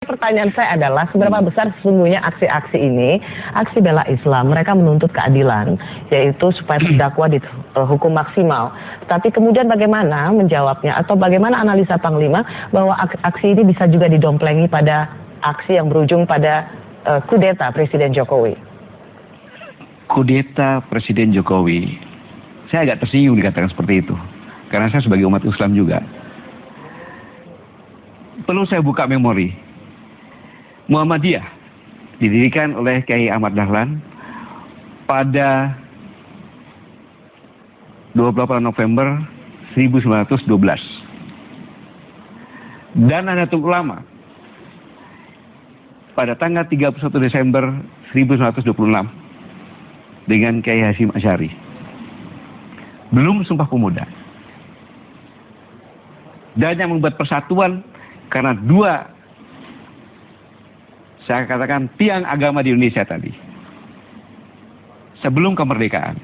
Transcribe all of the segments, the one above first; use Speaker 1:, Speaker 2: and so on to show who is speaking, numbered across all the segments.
Speaker 1: pertanyaan saya adalah seberapa besar sesungguhnya aksi-aksi ini, aksi bela Islam, mereka menuntut keadilan, yaitu supaya terdakwa dihukum maksimal. Tapi kemudian bagaimana menjawabnya atau bagaimana analisa Panglima bahwa aksi ini bisa juga didomplengi pada aksi yang berujung pada kudeta Presiden Jokowi?
Speaker 2: Kudeta Presiden Jokowi, saya agak tersinggung dikatakan seperti itu, karena saya sebagai umat Islam juga. Perlu saya buka memori. Muhammadiyah didirikan oleh Kiai Ahmad Dahlan pada 28 November 1912. Dan Nahdlatul Ulama pada tanggal 31 Desember 1926 dengan Kiai Hasyim Asy'ari. Belum Sumpah Pemuda. Dan yang membuat persatuan karena dua, saya katakan, tiang agama di Indonesia tadi. Sebelum kemerdekaan.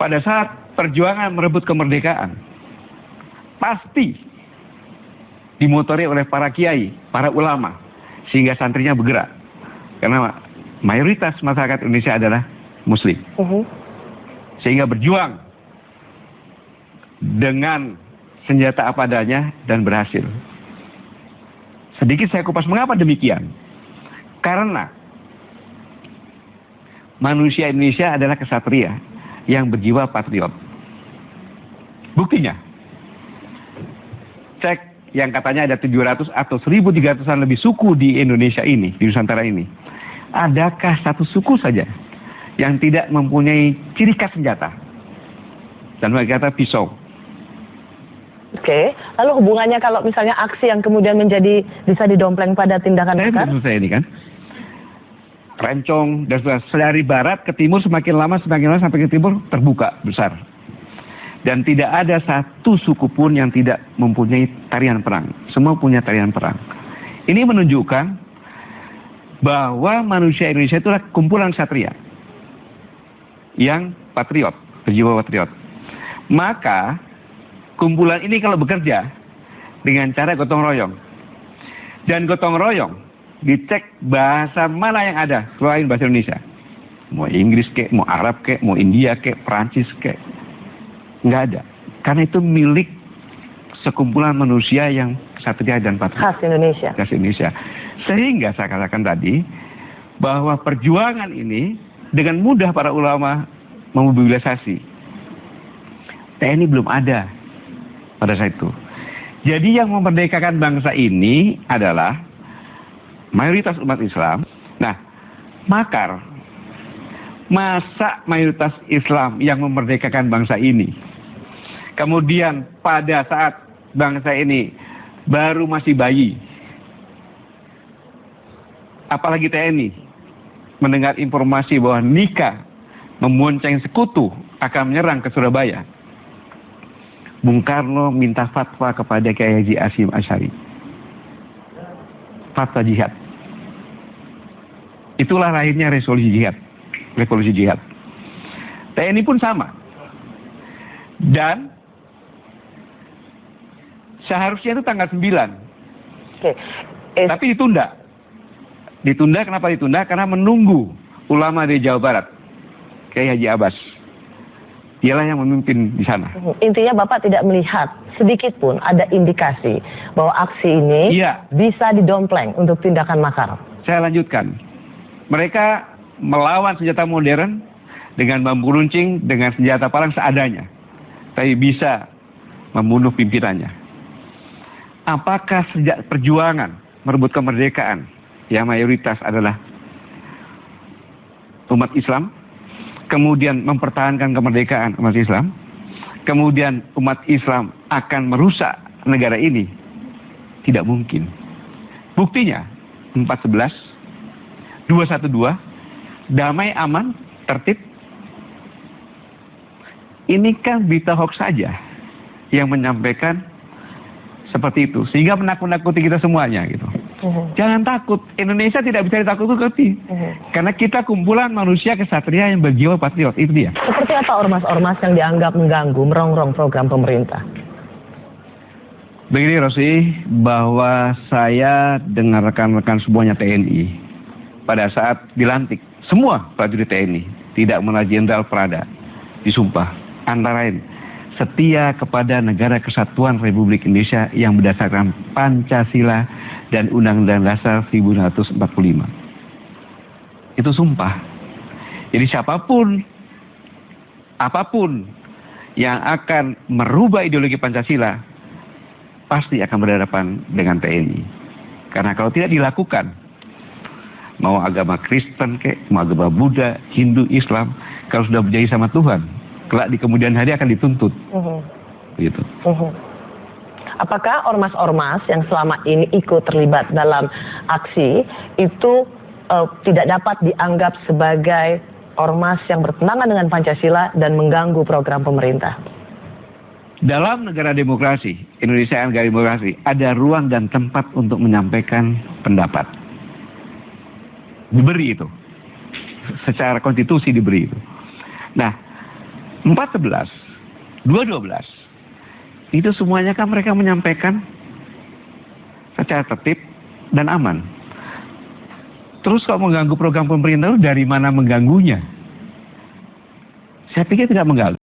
Speaker 2: Pada saat perjuangan merebut kemerdekaan, pasti dimotori oleh para kiai, para ulama, sehingga santrinya bergerak. Karena mayoritas masyarakat Indonesia adalah Muslim. Sehingga berjuang dengan senjata apa adanya dan berhasil. Sedikit saya kupas mengapa demikian. Karena manusia Indonesia adalah kesatria yang berjiwa patriot. Buktinya, cek yang katanya ada 700 atau 1.300-an lebih suku di Indonesia ini, di Nusantara ini. Adakah satu suku saja yang tidak mempunyai ciri khas senjata? Dan mereka kata pisau.
Speaker 1: Oke, lalu hubungannya kalau misalnya aksi yang kemudian menjadi bisa didompleng pada tindakan makar?
Speaker 2: Saya ini kan, rencong dan dari barat ke timur semakin lama sampai ke timur terbuka besar. Dan tidak ada satu suku pun yang tidak mempunyai tarian perang. Semua punya tarian perang. Ini menunjukkan bahwa manusia Indonesia itulah kumpulan satria yang patriot, berjiwa patriot. Maka kumpulan ini kalau bekerja dengan cara gotong royong, dan gotong royong dicek bahasa mana yang ada selain bahasa Indonesia, mau Inggris kek, mau Arab kek, mau India kek, Perancis kek, nggak ada, karena itu milik sekumpulan manusia yang satria dan patriot. Khas Indonesia. Khas Indonesia. Sehingga saya katakan tadi bahwa perjuangan ini dengan mudah para ulama memobilisasi. TNI belum ada pada saat itu. Jadi yang memerdekakan bangsa ini adalah mayoritas umat Islam. Nah, makar. Masa mayoritas Islam yang memerdekakan bangsa ini? Kemudian pada saat bangsa ini baru masih bayi, apalagi TNI mendengar informasi bahwa Nika membonceng sekutu akan menyerang ke Surabaya, Bung Karno minta fatwa kepada Kiai Hasyim Asy'ari. Fatwa jihad. Itulah lahirnya revolusi jihad. Revolusi jihad. TNI pun sama. Dan seharusnya itu tanggal 9. Tapi ditunda. Ditunda, kenapa ditunda? Karena menunggu ulama dari Jawa Barat, Kiai Haji Abbas. Dialah yang memimpin di sana.
Speaker 1: Intinya Bapak tidak melihat sedikit pun ada indikasi bahwa aksi ini bisa didompleng untuk tindakan makar.
Speaker 2: Saya lanjutkan. Mereka melawan senjata modern dengan bambu runcing, dengan senjata perang seadanya. Tapi bisa membunuh pimpinannya. Apakah sejak perjuangan merebut kemerdekaan yang mayoritas adalah umat Islam, kemudian mempertahankan kemerdekaan umat Islam, kemudian umat Islam akan merusak negara ini? Tidak mungkin. Buktinya 411, 212, damai, aman, tertib. Ini kan berita hoax saja yang menyampaikan seperti itu, sehingga menakut-nakuti kita semuanya gitu. Jangan takut, Indonesia tidak bisa ditakut-takuti. Karena kita kumpulan manusia kesatria yang berjiwa patriot, itu dia.
Speaker 1: Seperti apa ormas-ormas yang dianggap mengganggu, merongrong program pemerintah?
Speaker 2: Begini Rosi, bahwa saya dengan rekan-rekan semuanya TNI pada saat dilantik, semua prajurit TNI, tidak mengenal Jenderal Prada, disumpah antara lain setia kepada negara kesatuan Republik Indonesia yang berdasarkan Pancasila dan Undang-Undang Dasar 1945. Itu sumpah. Jadi siapapun, apapun yang akan merubah ideologi Pancasila pasti akan berhadapan dengan TNI. Karena kalau tidak dilakukan, mau agama Kristen mau agama Buddha, Hindu, Islam, kalau sudah berjanji sama Tuhan, kelak di kemudian hari akan dituntut. Gitu.
Speaker 1: Apakah ormas-ormas yang selama ini ikut terlibat dalam aksi itu tidak dapat dianggap sebagai ormas yang bertentangan dengan Pancasila dan mengganggu program pemerintah?
Speaker 2: Dalam negara demokrasi, Indonesia negara demokrasi, ada ruang dan tempat untuk menyampaikan pendapat. Diberi itu. Secara konstitusi diberi itu. Nah, 4.11, 2.12, itu semuanya kan mereka menyampaikan secara tertib dan aman. Terus kalau mengganggu program pemerintah, dari mana mengganggunya? Saya pikir tidak mengganggu.